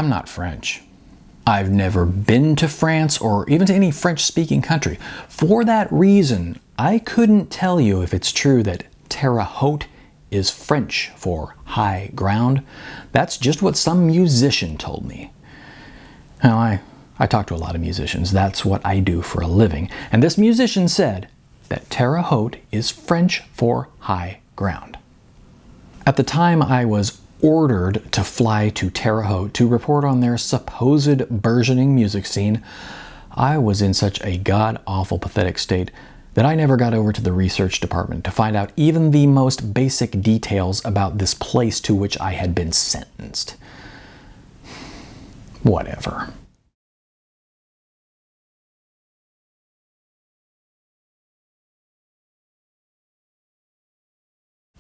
I'm not French. I've never been to France or even to any French-speaking country. For that reason, I couldn't tell you if it's true that Terre Haute is French for high ground. That's just what some musician told me. Now, I talk to a lot of musicians. That's what I do for a living. And this musician said that Terre Haute is French for high ground. At the time I was ordered to fly to Terre Haute to report on their supposed burgeoning music scene, I was in such a god-awful pathetic state that I never got over to the research department to find out even the most basic details about this place to which I had been sentenced. Whatever.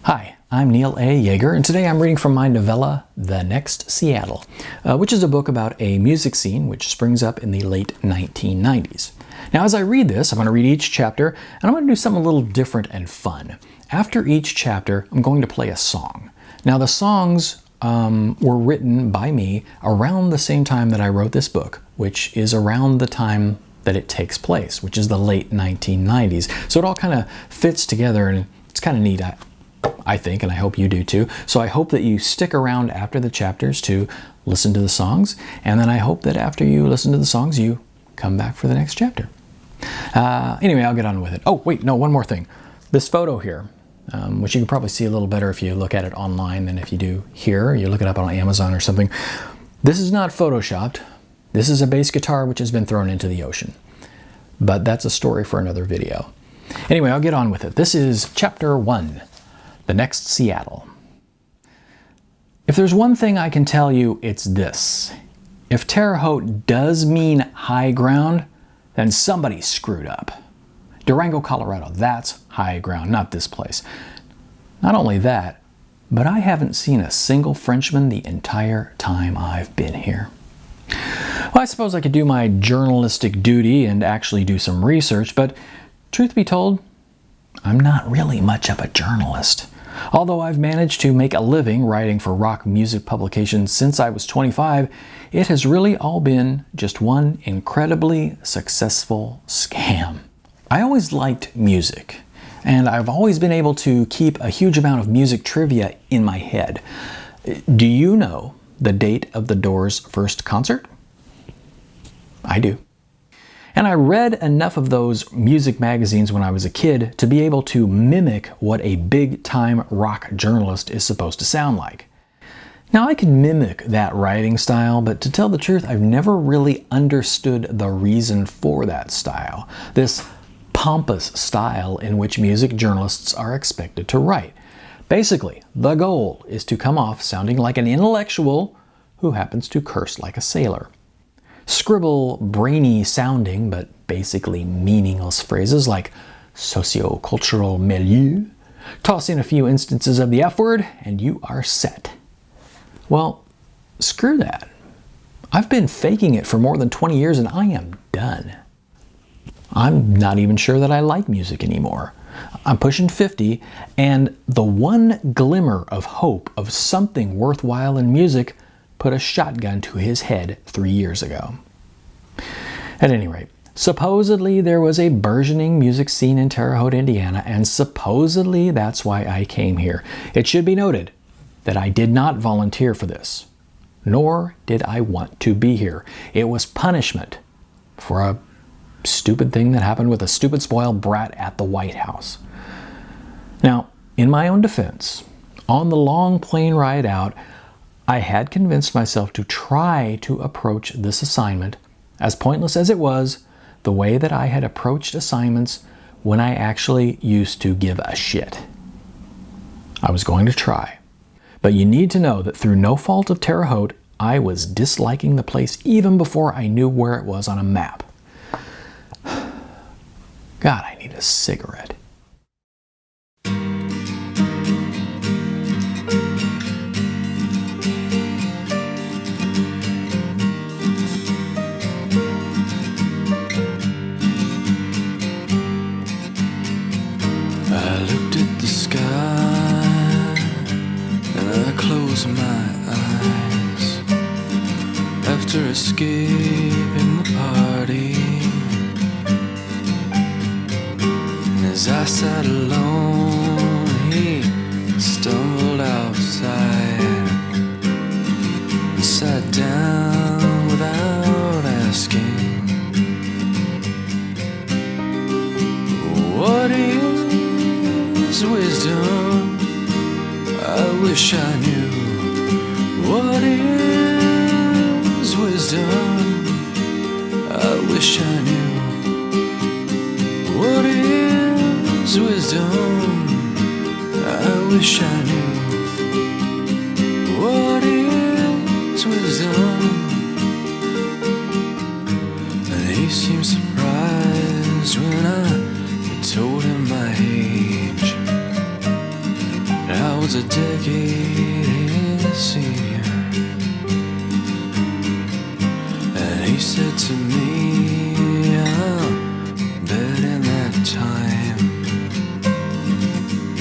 Hi, I'm Neal A. Yeager, and today I'm reading from my novella, The Next Seattle, which is a book about a music scene which springs up in the late 1990s. Now, as I read this, I'm going to read each chapter, and I'm going to do something a little different and fun. After each chapter, I'm going to play a song. Now, the songs were written by me around the same time that I wrote this book, which is around the time that it takes place, which is the late 1990s. So it all kind of fits together, and it's kind of neat. I think, and I hope you do too. So I hope that you stick around after the chapters to listen to the songs, and then I hope that after you listen to the songs, you come back for the next chapter. Anyway, I'll get on with it. Oh, wait, no, one more thing. This photo here, which you can probably see a little better if you look at it online than if you do here. You look it up on Amazon or something. This is not photoshopped. This is a bass guitar which has been thrown into the ocean. But that's a story for another video. Anyway, I'll get on with it. This is Chapter 1. The Next Seattle. If there's one thing I can tell you, it's this. If Terre Haute does mean high ground, then somebody screwed up. Durango, Colorado, that's high ground, not this place. Not only that, but I haven't seen a single Frenchman the entire time I've been here. Well, I suppose I could do my journalistic duty and actually do some research, but truth be told, I'm not really much of a journalist. Although I've managed to make a living writing for rock music publications since I was 25, it has really all been just one incredibly successful scam. I always liked music, and I've always been able to keep a huge amount of music trivia in my head. Do you know the date of the Doors' first concert? I do. And I read enough of those music magazines when I was a kid to be able to mimic what a big-time rock journalist is supposed to sound like. Now, I can mimic that writing style, but to tell the truth, I've never really understood the reason for that style. This pompous style in which music journalists are expected to write. Basically, the goal is to come off sounding like an intellectual who happens to curse like a sailor. Scribble brainy sounding but basically meaningless phrases like socio-cultural milieu, toss in a few instances of the F word, and you are set. Well, screw that. I've been faking it for more than 20 years and I am done. I'm not even sure that I like music anymore. I'm pushing 50, and the one glimmer of hope of something worthwhile in music put a shotgun to his head 3 years ago. At any rate, supposedly there was a burgeoning music scene in Terre Haute, Indiana, and supposedly that's why I came here. It should be noted that I did not volunteer for this, nor did I want to be here. It was punishment for a stupid thing that happened with a stupid spoiled brat at the White House. Now, in my own defense, on the long plane ride out, I had convinced myself to try to approach this assignment, as pointless as it was, the way that I had approached assignments when I actually used to give a shit. I was going to try. But you need to know that through no fault of Terre Haute, I was disliking the place even before I knew where it was on a map. God, I need a cigarette. I looked at the sky and I closed my eyes. escaping the party. And as I sat alone, he stumbled outside and sat down without asking. What is wisdom? I wish I knew. What is wisdom? I wish I knew. What is wisdom? I wish I knew. What is wisdom? And he seemed surprised when I told him my age. I was a decade his senior. And he said to me, I bet in that time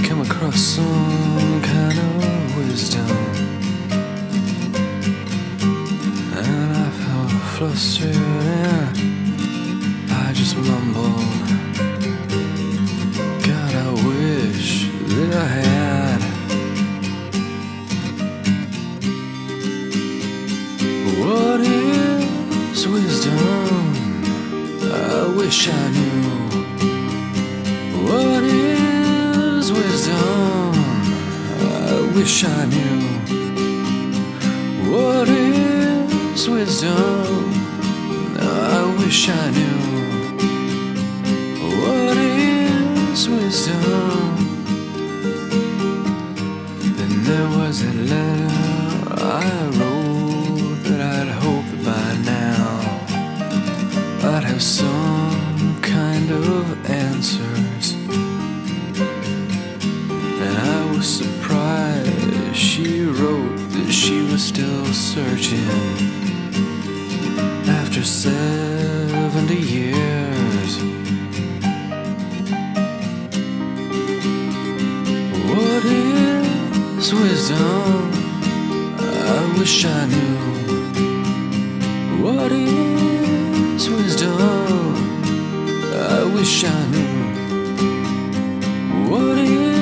come across some kind of wisdom. And I felt flustered and I just mumbled, God, I wish that I had. What is wisdom? I wish I knew. What is wisdom? I wish I knew. What is wisdom? I wish I knew. What is wisdom? Then there was a letter I wrote that I'd hoped that by now I'd have some kind of answers. And I was surprised she wrote that she was still searching after 70 years. What is wisdom? I wish I knew. What is wisdom? I wish I knew. What is